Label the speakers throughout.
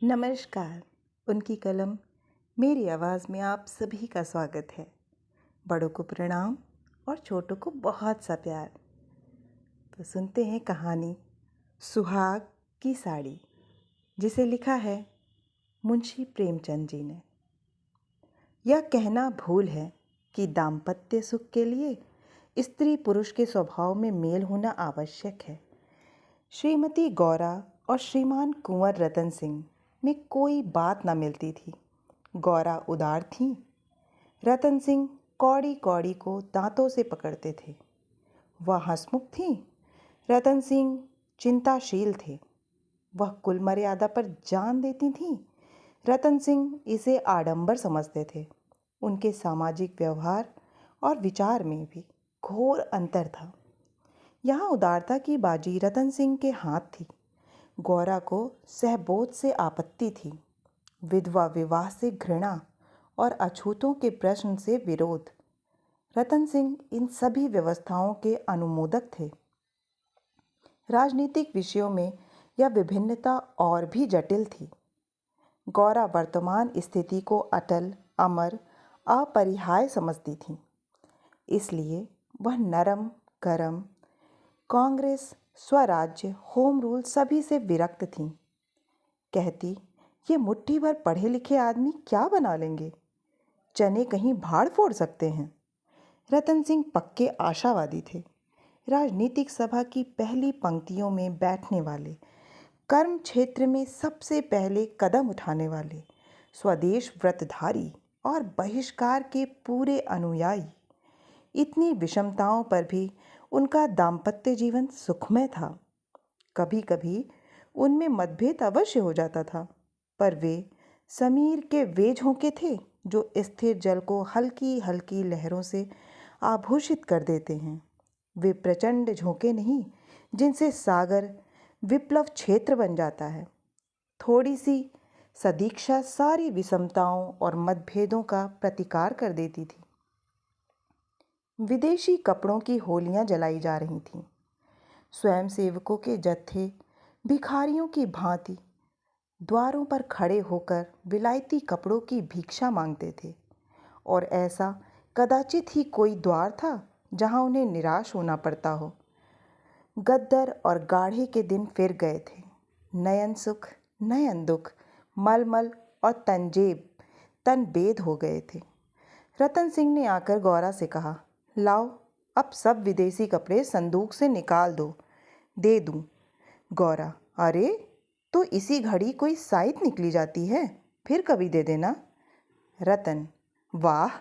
Speaker 1: नमस्कार। उनकी कलम मेरी आवाज़ में आप सभी का स्वागत है। बड़ों को प्रणाम और छोटों को बहुत सा प्यार। तो सुनते हैं कहानी सुहाग की साड़ी, जिसे लिखा है मुंशी प्रेमचंद जी ने। यह कहना भूल है कि दाम्पत्य सुख के लिए स्त्री पुरुष के स्वभाव में मेल होना आवश्यक है। श्रीमती गौरा और श्रीमान कुंवर रतन सिंह में कोई बात न मिलती थी। गौरा उदार थीं, रतन सिंह कौड़ी कौड़ी को दांतों से पकड़ते थे। वह हंसमुख थीं, रतन सिंह चिंताशील थे। वह कुल मर्यादा पर जान देती थीं, रतन सिंह इसे आडंबर समझते थे। उनके सामाजिक व्यवहार और विचार में भी घोर अंतर था। यहाँ उदारता की बाजी रतन सिंह के हाथ थी। गौरा को सहबोध से आपत्ति थी, विधवा विवाह से घृणा और अछूतों के प्रश्न से विरोध। रतन सिंह इन सभी व्यवस्थाओं के अनुमोदक थे। राजनीतिक विषयों में यह विभिन्नता और भी जटिल थी। गौरा वर्तमान स्थिति को अटल, अमर, अपरिहार्य समझती थी। इसलिए वह नरम गरम, कांग्रेस, स्वराज्य, होम रूल सभी से विरक्त थीं। कहती, ये मुट्ठी भर पढ़े लिखे आदमी क्या बना लेंगे? चने कहीं भाड़ फोड़ सकते हैं। रतन सिंह पक्के आशावादी थे। राजनीतिक सभा की पहली पंक्तियों में बैठने वाले, कर्म क्षेत्र में सबसे पहले कदम उठाने वाले, स्वदेश व्रतधारी और बहिष्कार के पूरे अनुयायी। इतनी विषमताओं पर भी उनका दाम्पत्य जीवन सुखमय था। कभी कभी उनमें मतभेद अवश्य हो जाता था, पर वे समीर के वे झोंके थे जो स्थिर जल को हल्की हल्की लहरों से आभूषित कर देते हैं। वे प्रचंड झोंके नहीं जिनसे सागर विप्लव क्षेत्र बन जाता है। थोड़ी सी सदीक्षा सारी विषमताओं और मतभेदों का प्रतिकार कर देती थी। विदेशी कपड़ों की होलियां जलाई जा रही थीं। स्वयंसेवकों के जत्थे भिखारियों की भांति द्वारों पर खड़े होकर विलायती कपड़ों की भिक्षा मांगते थे, और ऐसा कदाचित ही कोई द्वार था जहां उन्हें निराश होना पड़ता हो। गद्दर और गाढ़े के दिन फिर गए थे। नयन सुख, नयन दुख, मलमल और तंजेब तनबेद हो गए थे। रतन सिंह ने आकर गौरा से कहा, लाओ अब सब विदेशी कपड़े संदूक से निकाल दो, दे दूं। गौरा, अरे तो इसी घड़ी कोई साइत निकली जाती है, फिर कभी दे देना। रतन, वाह,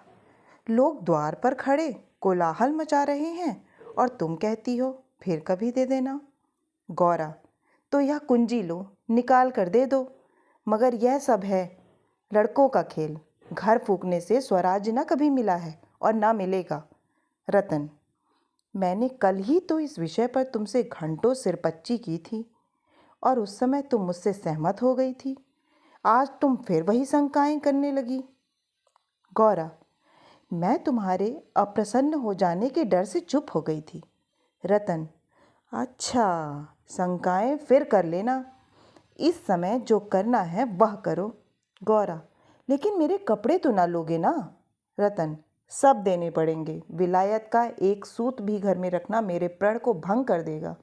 Speaker 1: लोग द्वार पर खड़े कोलाहल मचा रहे हैं और तुम कहती हो फिर कभी दे देना। गौरा, तो यह कुंजी लो, निकाल कर दे दो। मगर यह सब है लड़कों का खेल। घर फूकने से स्वराज्य न कभी मिला है और ना मिलेगा। रतन, मैंने कल ही तो इस विषय पर तुमसे घंटों सिरपच्ची की थी और उस समय तुम मुझसे सहमत हो गई थी। आज तुम फिर वही शंकाएं करने लगी। गौरा, मैं तुम्हारे अप्रसन्न हो जाने के डर से चुप हो गई थी। रतन, अच्छा, शंकाएं फिर कर लेना। इस समय जो करना है वह करो। गौरा, लेकिन मेरे कपड़े तो ना लोगे ना? रतन, सब देने पड़ेंगे। विलायत का एक सूत भी घर में रखना मेरे प्रण को भंग कर देगा।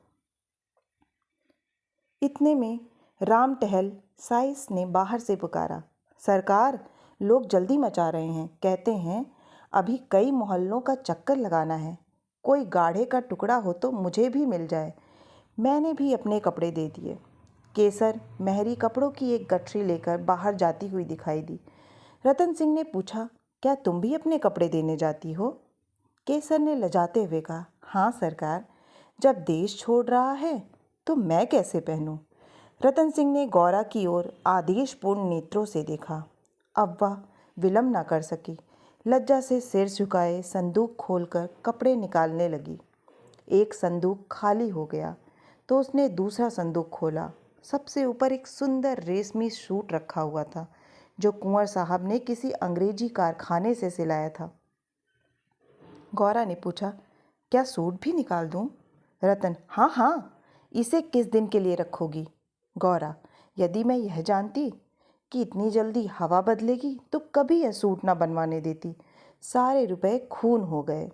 Speaker 1: इतने में राम टहल साइस ने बाहर से पुकारा, सरकार, लोग जल्दी मचा रहे हैं। कहते हैं अभी कई मोहल्लों का चक्कर लगाना है। कोई गाढ़े का टुकड़ा हो तो मुझे भी मिल जाए। मैंने भी अपने कपड़े दे दिए। केसर मेहरी कपड़ों की एक गठरी लेकर बाहर जाती हुई दिखाई दी। रतन सिंह ने पूछा, क्या तुम भी अपने कपड़े देने जाती हो? केसर ने लजाते हुए कहा, हाँ सरकार, जब देश छोड़ रहा है तो मैं कैसे पहनूं? रतन सिंह ने गौरा की ओर आदेशपूर्ण नेत्रों से देखा। अब वह विलंब न कर सकी। लज्जा से सिर झुकाए संदूक खोलकर कपड़े निकालने लगी। एक संदूक खाली हो गया तो उसने दूसरा संदूक खोला। सबसे ऊपर एक सुंदर रेशमी सूट रखा हुआ था जो कुंवर साहब ने किसी अंग्रेजी कारखाने से सिलाया था। गौरा ने पूछा, क्या सूट भी निकाल दूं? रतन, हाँ हाँ, इसे किस दिन के लिए रखोगी? गौरा, यदि मैं यह जानती कि इतनी जल्दी हवा बदलेगी तो कभी यह सूट ना बनवाने देती। सारे रुपए खून हो गए।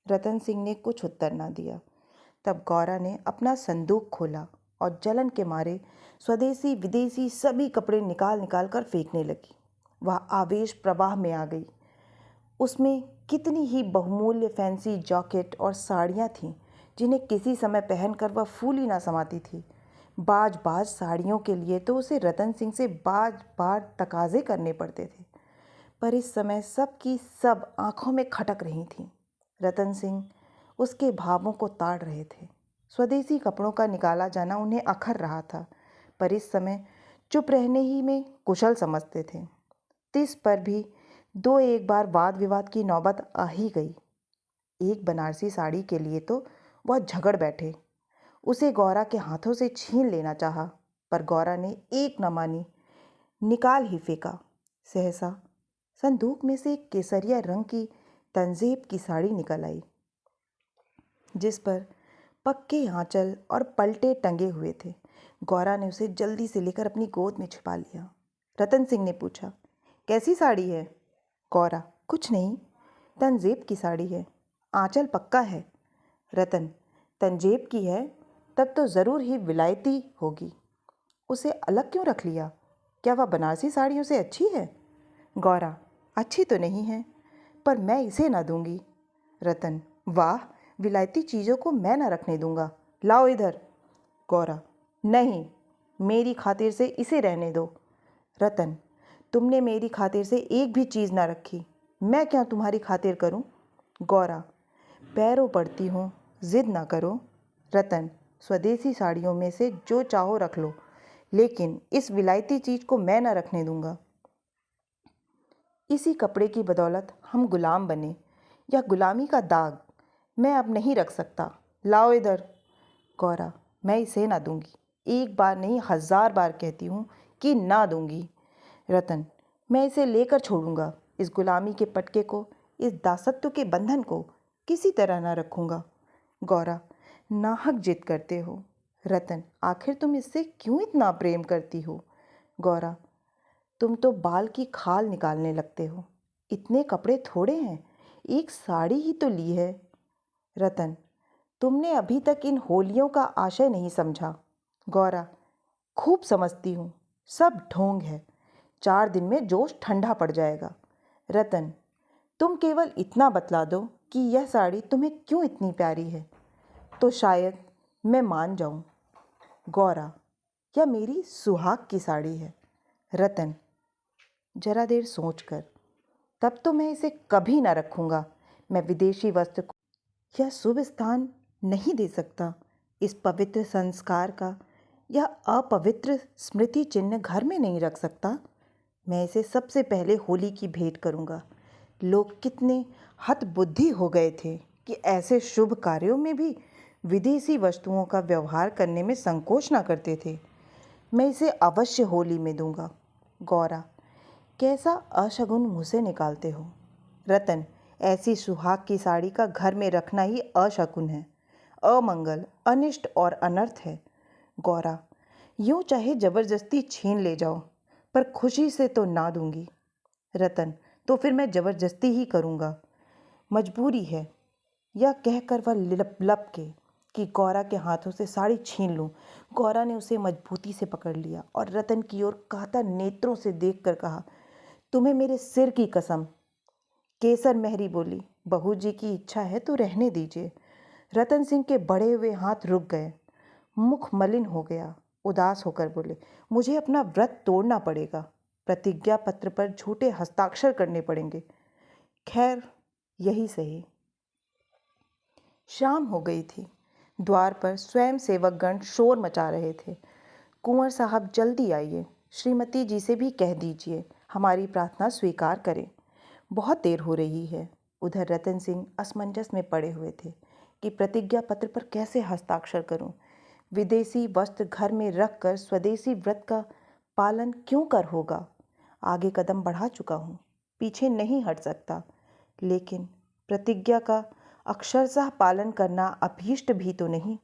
Speaker 1: रतन सिंह ने कुछ उत्तर ना दिया। तब गौरा ने अपना संदूक खोला और जलन के मारे स्वदेशी विदेशी सभी कपड़े निकाल निकाल कर फेंकने लगी। वह आवेश प्रवाह में आ गई। उसमें कितनी ही बहुमूल्य फैंसी जैकेट और साड़ियाँ थीं जिन्हें किसी समय पहनकर वह फूली ना समाती थी। बाज बाज साड़ियों के लिए तो उसे रतन सिंह से बाज बार तकाजे करने पड़ते थे, पर इस समय सब की सब आंखों में खटक रही थीं। रतन सिंह उसके भावों को ताड़ रहे थे। स्वदेशी कपड़ों का निकाला जाना उन्हें अखर रहा था, पर इस समय चुप रहने ही में कुशल समझते थे। तिस पर भी दो एक बार वाद विवाद की नौबत आ ही गई। एक बनारसी साड़ी के लिए तो वह झगड़ बैठे। उसे गौरा के हाथों से छीन लेना चाहा, पर गौरा ने एक न मानी, निकाल ही फेंका। सहसा संदूक में से एक केसरिया रंग की तंजेब की साड़ी निकल आई, जिस पर पक्के आंचल और पलटे टंगे हुए थे। गौरा ने उसे जल्दी से लेकर अपनी गोद में छिपा लिया। रतन सिंह ने पूछा, कैसी साड़ी है? गौरा, कुछ नहीं, तंजेब की साड़ी है, आंचल पक्का है। रतन, तंजेब की है तब तो ज़रूर ही विलायती होगी। उसे अलग क्यों रख लिया? क्या वह बनारसी साड़ियों से अच्छी है? गौरा, अच्छी तो नहीं है, पर मैं इसे ना दूंगी। रतन, वाह, विलायती चीज़ों को मैं ना रखने दूंगा, लाओ इधर। गौरा, नहीं, मेरी खातिर से इसे रहने दो। रतन, तुमने मेरी खातिर से एक भी चीज़ ना रखी, मैं क्या तुम्हारी खातिर करूं? गौरा, पैरों पड़ती हूँ, जिद ना करो। रतन, स्वदेशी साड़ियों में से जो चाहो रख लो, लेकिन इस विलायती चीज़ को मैं ना रखने दूंगा। इसी कपड़े की बदौलत हम गुलाम बने, या गुलामी का दाग मैं अब नहीं रख सकता, लाओ इधर। गौरा, मैं इसे ना दूंगी, एक बार नहीं 1000 बार कहती हूँ कि ना दूंगी। रतन, मैं इसे लेकर छोड़ूंगा, इस गुलामी के पटके को, इस दासत्व के बंधन को किसी तरह ना रखूंगा। गौरा, नाहक जिद करते हो। रतन, आखिर तुम इससे क्यों इतना प्रेम करती हो? गौरा, तुम तो बाल की खाल निकालने लगते हो। इतने कपड़े थोड़े हैं, एक साड़ी ही तो ली है। रतन, तुमने अभी तक इन होलियों का आशय नहीं समझा। गौरा, खूब समझती हूँ, सब ढोंग है, 4 दिन में जोश ठंडा पड़ जाएगा। रतन, तुम केवल इतना बतला दो कि यह साड़ी तुम्हें क्यों इतनी प्यारी है, तो शायद मैं मान जाऊं। गौरा, यह मेरी सुहाग की साड़ी है। रतन, जरा देर सोचकर, तब तो मैं इसे कभी ना रखूंगा। मैं विदेशी वस्त्र को यह शुभ स्थान नहीं दे सकता। इस पवित्र संस्कार का यह अपवित्र स्मृति चिन्ह घर में नहीं रख सकता। मैं इसे सबसे पहले होली की भेंट करूंगा। लोग कितने हतबुद्धि हो गए थे कि ऐसे शुभ कार्यों में भी विदेशी वस्तुओं का व्यवहार करने में संकोच ना करते थे। मैं इसे अवश्य होली में दूंगा। गौरा, कैसा अशगुन मुँह से निकालते हो? रतन, ऐसी सुहाग की साड़ी का घर में रखना ही अशकुन है, अमंगल, अनिष्ट और अनर्थ है। गौरा, यूँ चाहे जबरदस्ती छीन ले जाओ, पर खुशी से तो ना दूंगी। रतन, तो फिर मैं जबरदस्ती ही करूँगा, मजबूरी है। यह कहकर वह लप के कि गौरा के हाथों से साड़ी छीन लूं। गौरा ने उसे मजबूती से पकड़ लिया और रतन की ओर कातर नेत्रों से देखकर कहा, तुम्हें मेरे सिर की कसम। केसर मेहरी बोली, बहू जी की इच्छा है तो रहने दीजिए। रतन सिंह के बढ़े हुए हाथ रुक गए, मुख मलिन हो गया। उदास होकर बोले, मुझे अपना व्रत तोड़ना पड़ेगा, प्रतिज्ञा पत्र पर झूठे हस्ताक्षर करने पड़ेंगे। खैर, यही सही। शाम हो गई थी। द्वार पर स्वयं सेवकगण शोर मचा रहे थे। कुंवर साहब, जल्दी आइए, श्रीमती जी से भी कह दीजिए हमारी प्रार्थना स्वीकार करें, बहुत देर हो रही है। उधर रतन सिंह असमंजस में पड़े हुए थे कि प्रतिज्ञा पत्र पर कैसे हस्ताक्षर करूं। विदेशी वस्त्र घर में रखकर स्वदेशी व्रत का पालन क्यों कर होगा। आगे कदम बढ़ा चुका हूँ, पीछे नहीं हट सकता, लेकिन प्रतिज्ञा का अक्षरशः पालन करना अभीष्ट भी तो नहीं,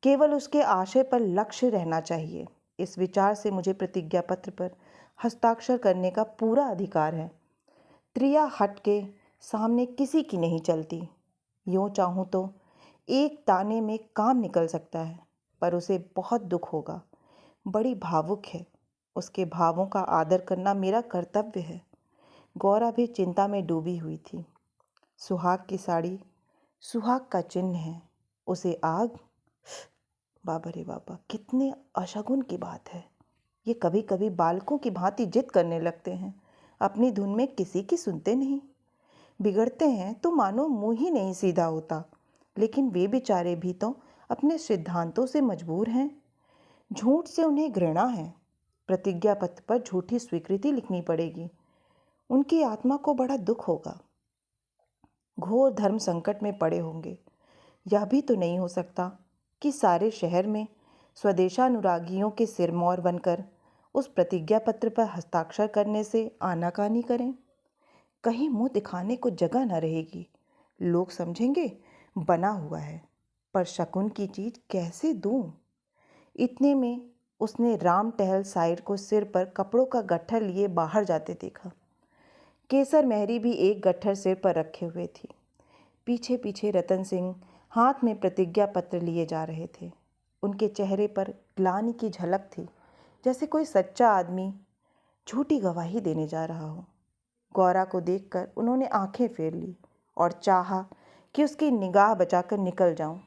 Speaker 1: केवल उसके आशय पर लक्ष्य रहना चाहिए। इस विचार से मुझे प्रतिज्ञा पत्र पर हस्ताक्षर करने का पूरा अधिकार है। त्रिया हट के सामने किसी की नहीं चलती। यूँ चाहूँ तो एक ताने में काम निकल सकता है, पर उसे बहुत दुख होगा। बड़ी भावुक है, उसके भावों का आदर करना मेरा कर्तव्य है। गौरा भी चिंता में डूबी हुई थी। सुहाग की साड़ी सुहाग का चिन्ह है, उसे आग। बाबा रे बाबा, कितने अशगुन की बात है। ये कभी कभी बालकों की भांति जिद करने लगते हैं, अपनी धुन में किसी की सुनते नहीं। बिगड़ते हैं तो मानो मुंह ही नहीं सीधा होता, लेकिन वे बेचारे भी तो अपने सिद्धांतों से मजबूर हैं। झूठ से उन्हें घृणा है। प्रतिज्ञा पत्र पर झूठी स्वीकृति लिखनी पड़ेगी। उनकी आत्मा को बड़ा दुख होगा। घोर धर्म संकट में पड़े होंगे। यह भी तो नहीं हो सकता कि सारे शहर में स्वदेशानुरागियों के सिरमौर बनकर उस प्रतिज्ञा पत्र पर हस्ताक्षर करने से आनाकानी करें। कहीं मुंह दिखाने को जगह न रहेगी। लोग समझेंगे बना हुआ है, पर शकुन की चीज कैसे दूं? इतने में उसने राम टहल साइड को सिर पर कपड़ों का गट्ठर लिए बाहर जाते देखा। केसर मेहरी भी एक गट्ठर सिर पर रखे हुए थी। पीछे पीछे रतन सिंह हाथ में प्रतिज्ञा पत्र लिए जा रहे थे। उनके चेहरे पर ग्लानि की झलक थी, जैसे कोई सच्चा आदमी झूठी गवाही देने जा रहा हो। गौरा को देखकर उन्होंने आंखें फेर ली और चाहा कि उसकी निगाह बचाकर निकल जाऊं।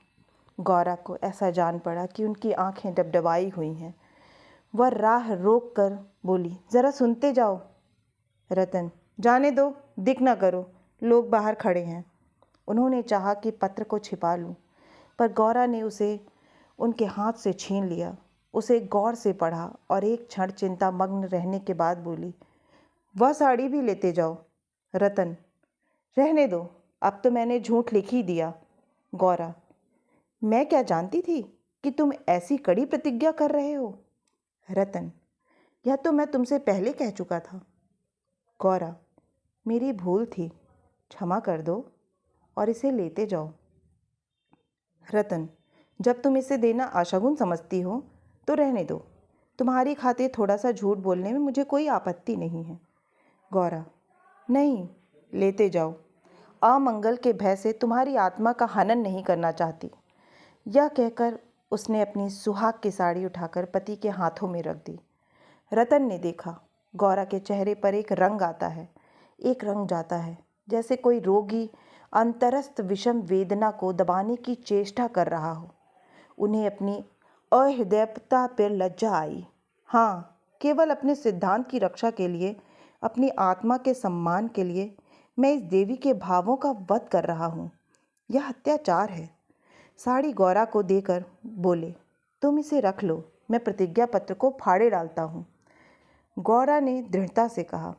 Speaker 1: गौरा को ऐसा जान पड़ा कि उनकी आंखें डबडबाई हुई हैं। वह राह रोक कर बोली, जरा सुनते जाओ। रतन, जाने दो, दिख ना करो, लोग बाहर खड़े हैं। उन्होंने चाहा कि पत्र को छिपा लूं, पर गौरा ने उसे उनके हाथ से छीन लिया। उसे गौर से पढ़ा और एक क्षण चिंता मग्न रहने के बाद बोली, वह साड़ी भी लेते जाओ। रतन, रहने दो, अब तो मैंने झूठ लिख ही दिया। गौरा, मैं क्या जानती थी कि तुम ऐसी कड़ी प्रतिज्ञा कर रहे हो। रतन, यह तो मैं तुमसे पहले कह चुका था। गौरा, मेरी भूल थी, क्षमा कर दो और इसे लेते जाओ। रतन, जब तुम इसे देना अशगुन समझती हो तो रहने दो। तुम्हारी खातिर थोड़ा सा झूठ बोलने में मुझे कोई आपत्ति नहीं है। गौरा, नहीं, लेते जाओ। अमंगल के भय से तुम्हारी आत्मा का हनन नहीं करना चाहती। यह कहकर उसने अपनी सुहाग की साड़ी उठाकर पति के हाथों में रख दी। रतन ने देखा, गौरा के चेहरे पर एक रंग आता है, एक रंग जाता है, जैसे कोई रोगी अंतरस्थ विषम वेदना को दबाने की चेष्टा कर रहा हो। उन्हें अपनी अहृदयता पर लज्जा आई। हाँ, केवल अपने सिद्धांत की रक्षा के लिए, अपनी आत्मा के सम्मान के लिए मैं इस देवी के भावों का वध कर रहा हूँ। यह अत्याचार है। साड़ी गौरा को देकर बोले, तुम इसे रख लो, मैं प्रतिज्ञा पत्र को फाड़े डालता हूँ। गौरा ने दृढ़ता से कहा,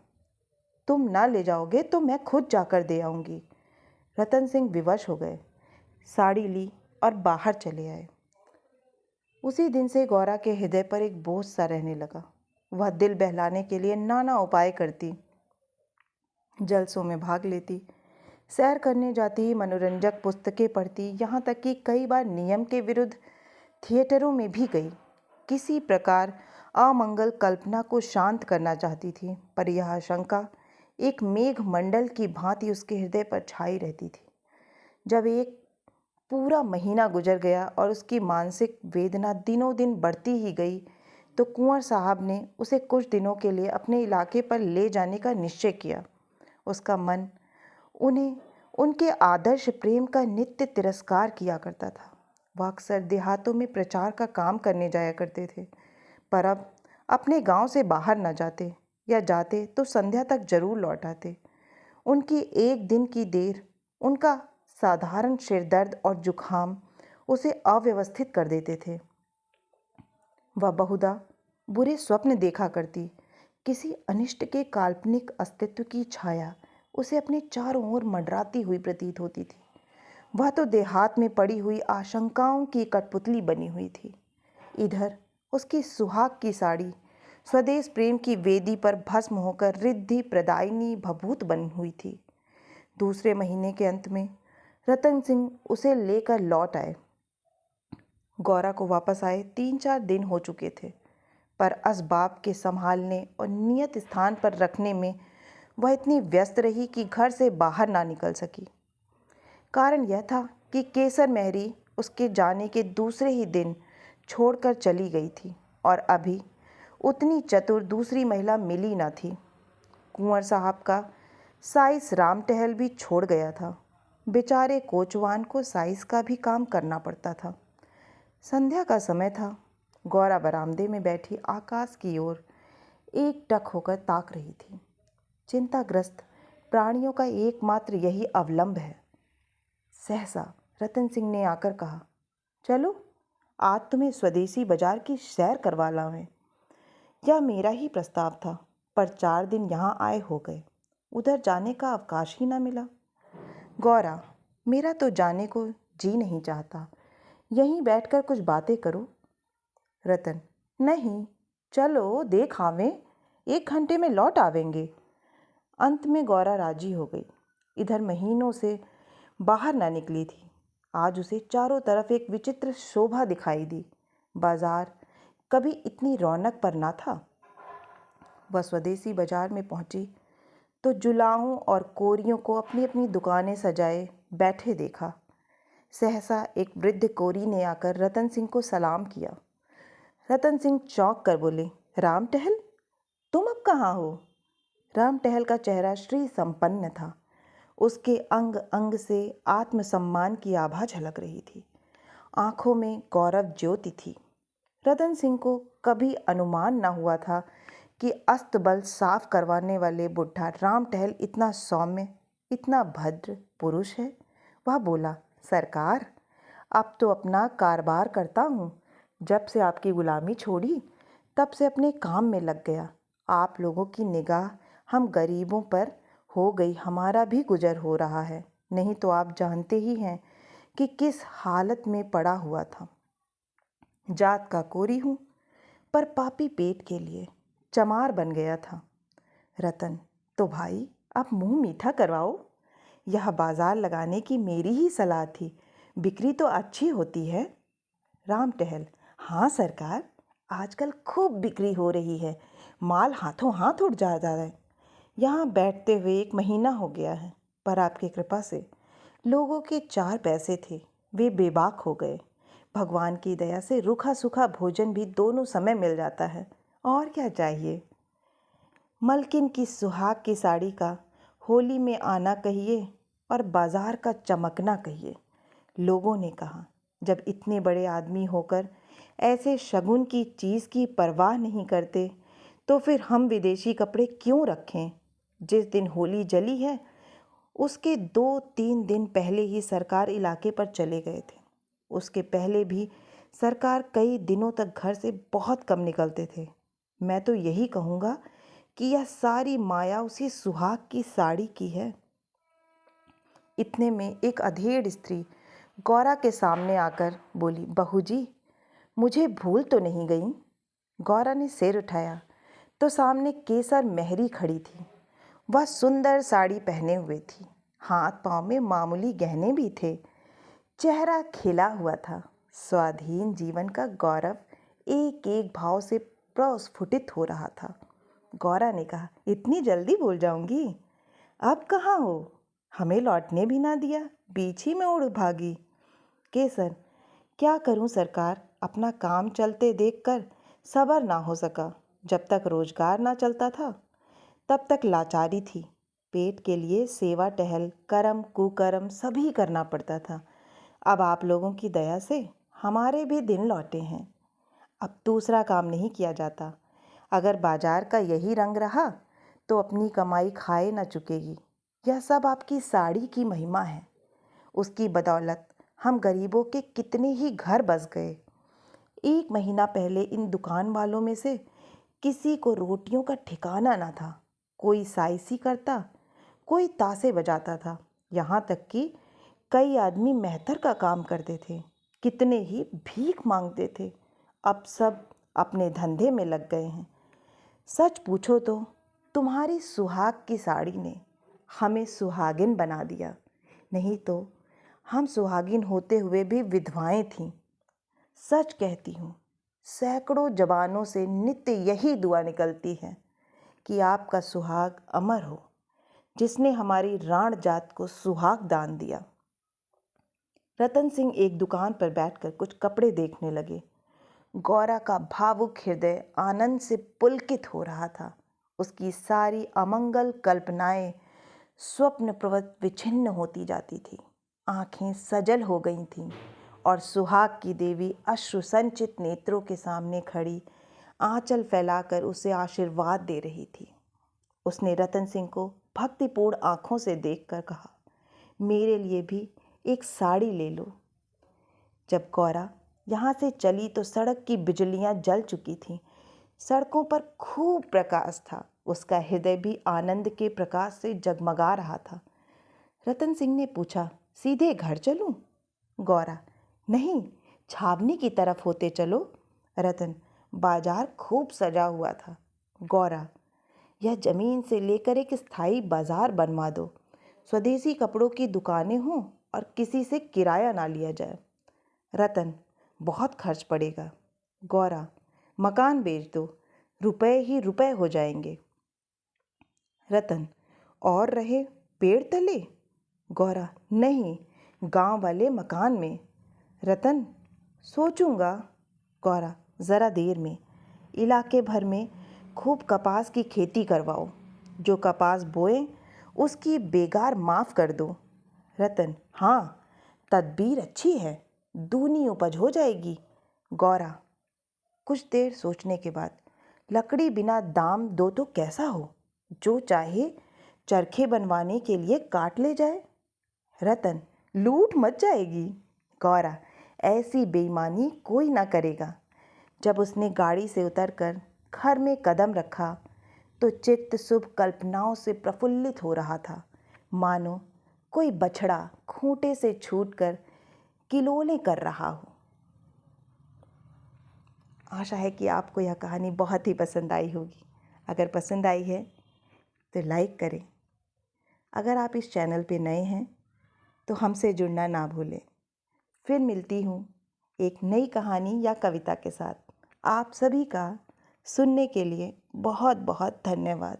Speaker 1: तुम ना ले जाओगे तो मैं खुद जाकर दे आऊँगी। रतन सिंह विवश हो गए, साड़ी ली और बाहर चले आए। उसी दिन से गौरा के हृदय पर एक बोझ सा रहने लगा। वह दिल बहलाने के लिए नाना उपाय करती, जलसों में भाग लेती, सैर करने जाती, मनोरंजक पुस्तकें पढ़ती, यहाँ तक कि कई बार नियम के विरुद्ध थिएटरों में भी गई। किसी प्रकार अमंगल कल्पना को शांत करना चाहती थी, पर यह आशंका एक मेघ मंडल की भांति उसके हृदय पर छाई रहती थी। जब एक पूरा महीना गुजर गया और उसकी मानसिक वेदना दिनों दिन बढ़ती ही गई, तो कुंवर साहब ने उसे कुछ दिनों के लिए अपने इलाके पर ले जाने का निश्चय किया। उसका मन उन्हें उनके आदर्श प्रेम का नित्य तिरस्कार किया करता था। वह अक्सर देहातों में प्रचार का काम करने जाया करते थे, पर अब अपने गांव से बाहर न जाते, या जाते तो संध्या तक जरूर लौट आते। उनकी एक दिन की देर, उनका साधारण सिरदर्द और जुखाम उसे अव्यवस्थित कर देते थे। वह बहुधा बुरे स्वप्न देखा करती। किसी अनिष्ट के काल्पनिक अस्तित्व की छाया उसे अपने चारों ओर मंडराती हुई प्रतीत होती थी। वह तो देहात में पड़ी हुई आशंकाओं की कठपुतली बनी हुई थी। इधर उसकी सुहाग की साड़ी स्वदेश प्रेम की वेदी पर भस्म होकर रिद्धि प्रदायिनी भभूत बनी हुई थी। दूसरे महीने के अंत में रतन सिंह उसे लेकर लौट आए। गौरा को वापस आए 3-4 दिन हो चुके थे। पर असबाब के संभालने और नियत स्थान पर रखने में वह इतनी व्यस्त रही कि घर से बाहर ना निकल सकी। कारण यह था कि केसर मेहरी उसके जाने के दूसरे ही दिन छोड़कर चली गई थी और अभी उतनी चतुर दूसरी महिला मिली न थी। कुंवर साहब का साइस राम टहल भी छोड़ गया था। बेचारे कोचवान को साइस का भी काम करना पड़ता था। संध्या का समय था। गौरा बरामदे में बैठी आकाश की ओर एकटक होकर ताक रही थी। चिंताग्रस्त प्राणियों का एकमात्र यही अवलंब है। सहसा रतन सिंह ने आकर कहा, चलो आज तुम्हें स्वदेशी बाजार की सैर करवा लाऊं। यह मेरा ही प्रस्ताव था, पर 4 दिन यहाँ आए हो गए, उधर जाने का अवकाश ही ना मिला। गौरा, मेरा तो जाने को जी नहीं चाहता, यहीं बैठकर कुछ बातें करो। रतन, नहीं, चलो देख आवें, 1 घंटे में लौट आवेंगे। अंत में गौरा राजी हो गई। इधर महीनों से बाहर ना निकली थी। आज उसे चारों तरफ एक विचित्र शोभा दिखाई दी। बाजार कभी इतनी रौनक पर ना था। वह स्वदेशी बाजार में पहुंची तो जुलाहों और कोरियों को अपनी अपनी दुकानें सजाए बैठे देखा। सहसा एक वृद्ध कोरी ने आकर रतन सिंह को सलाम किया। रतन सिंह चौंक कर बोले, राम टहल, तुम अब कहाँ हो? राम टहल का चेहरा श्री संपन्न था। उसके अंग अंग से आत्मसम्मान की आभा झलक रही थी। आंखों में गौरव ज्योति थी। रतन सिंह को कभी अनुमान न हुआ था कि अस्तबल साफ करवाने वाले बुढ़ा राम टहल इतना सौम्य, इतना भद्र पुरुष है। वह बोला, सरकार, अब तो अपना कारोबार करता हूँ। जब से आपकी गुलामी छोड़ी तब से अपने काम में लग गया। आप लोगों की निगाह हम गरीबों पर हो गई, हमारा भी गुजर हो रहा है। नहीं तो आप जानते ही हैं कि किस हालत में पड़ा हुआ था। जात का कोरी हूँ, पर पापी पेट के लिए चमार बन गया था। रतन, तो भाई आप मुंह मीठा करवाओ। यह बाजार लगाने की मेरी ही सलाह थी, बिक्री तो अच्छी होती है। राम टहल, हाँ सरकार, आजकल खूब बिक्री हो रही है, माल हाथों हाथ उठ जा रहा है। यहाँ बैठते हुए 1 महीना हो गया है, पर आपकी कृपा से लोगों के 4 पैसे थे, वे बेबाक हो गए। भगवान की दया से रूखा सूखा भोजन भी दोनों समय मिल जाता है, और क्या चाहिए। मलकिन की सुहाग की साड़ी का होली में आना कहिए और बाजार का चमकना कहिए। लोगों ने कहा, जब इतने बड़े आदमी होकर ऐसे शगुन की चीज़ की परवाह नहीं करते तो फिर हम विदेशी कपड़े क्यों रखें। जिस दिन होली जली है उसके 2-3 दिन पहले ही सरकार इलाके पर चले गए थे। उसके पहले भी सरकार कई दिनों तक घर से बहुत कम निकलते थे। मैं तो यही कहूँगा कि यह सारी माया उसी सुहाग की साड़ी की है। इतने में एक अधेड़ स्त्री गौरा के सामने आकर बोली, बहू जी, मुझे भूल तो नहीं गई? गौरा ने सिर उठाया तो सामने केसर मेहरी खड़ी थी। वह सुंदर साड़ी पहने हुए थी, हाथ पांव में मामूली गहने भी थे, चेहरा खिला हुआ था। स्वाधीन जीवन का गौरव एक एक भाव से प्रस्फुटित हो रहा था। गौरा ने कहा, इतनी जल्दी भूल जाऊंगी? अब कहाँ हो? हमें लौटने भी ना दिया, बीच ही में उड़ भागी। केसर, क्या करूं सरकार, अपना काम चलते देखकर सब्र ना हो सका। जब तक रोजगार ना चलता था तब तक लाचारी थी। पेट के लिए सेवा टहल, कर्म कुकर्म सभी करना पड़ता था। अब आप लोगों की दया से हमारे भी दिन लौटे हैं। अब दूसरा काम नहीं किया जाता। अगर बाजार का यही रंग रहा तो अपनी कमाई खाए न चुकेगी। यह सब आपकी साड़ी की महिमा है। उसकी बदौलत हम गरीबों के कितने ही घर बस गए। 1 महीना पहले इन दुकान वालों में से किसी को रोटियों का ठिकाना ना था। कोई साइसी करता, कोई ताशे बजाता था, यहाँ तक कि कई आदमी मेहतर का काम करते थे, कितने ही भीख मांगते थे। अब सब अपने धंधे में लग गए हैं। सच पूछो तो तुम्हारी सुहाग की साड़ी ने हमें सुहागिन बना दिया, नहीं तो हम सुहागिन होते हुए भी विधवाएं थीं। सच कहती हूँ, सैकड़ों जवानों से नित्य यही दुआ निकलती है कि आपका सुहाग अमर हो, जिसने हमारी राण जात को सुहाग दान दिया। रतन सिंह एक दुकान पर बैठकर कुछ कपड़े देखने लगे। गौरा का भावुक हृदय आनंद से पुलकित हो रहा था। उसकी सारी अमंगल कल्पनाएं स्वप्नप्रवत विच्छिन्न होती जाती थी। आंखें सजल हो गई थीं और सुहाग की देवी अश्रुसंचित नेत्रों के सामने खड़ी आंचल फैलाकर उसे आशीर्वाद दे रही थी। उसने रतन सिंह को भक्तिपूर्ण आंखों से देखकर कहा, मेरे लिए भी एक साड़ी ले लो। जब गौरा यहाँ से चली तो सड़क की बिजलियाँ जल चुकी थीं। सड़कों पर खूब प्रकाश था। उसका हृदय भी आनंद के प्रकाश से जगमगा रहा था। रतन सिंह ने पूछा, सीधे घर चलूं? गौरा, नहीं, छावनी की तरफ होते चलो। रतन, बाजार खूब सजा हुआ था। गौरा, यह जमीन से लेकर एक स्थायी बाजार बनवा दो। स्वदेशी कपड़ों की दुकानें हों और किसी से किराया ना लिया जाए। रतन, बहुत खर्च पड़ेगा। गौरा, मकान बेच दो, रुपए ही रुपए हो जाएंगे। रतन, और रहे पेड़ तले? गौरा, नहीं, गांव वाले मकान में। रतन, सोचूंगा। गौरा, ज़रा देर में। इलाके भर में खूब कपास की खेती करवाओ। जो कपास बोए उसकी बेगार माफ़ कर दो। रतन, हाँ, तदबीर अच्छी है, दूनी उपज हो जाएगी। गौरा, कुछ देर सोचने के बाद, लकड़ी बिना दाम दो तो कैसा हो? जो चाहे चरखे बनवाने के लिए काट ले जाए। रतन, लूट मच जाएगी। गौरा, ऐसी बेईमानी कोई ना करेगा। जब उसने गाड़ी से उतरकर घर में कदम रखा तो चित्त शुभ कल्पनाओं से प्रफुल्लित हो रहा था, मानो कोई बछड़ा खूंटे से छूटकर किलोले कर रहा हो। आशा है कि आपको यह कहानी बहुत ही पसंद आई होगी। अगर पसंद आई है तो लाइक करें। अगर आप इस चैनल पे नए हैं तो हमसे जुड़ना ना भूलें। फिर मिलती हूँ एक नई कहानी या कविता के साथ। आप सभी का सुनने के लिए बहुत बहुत धन्यवाद।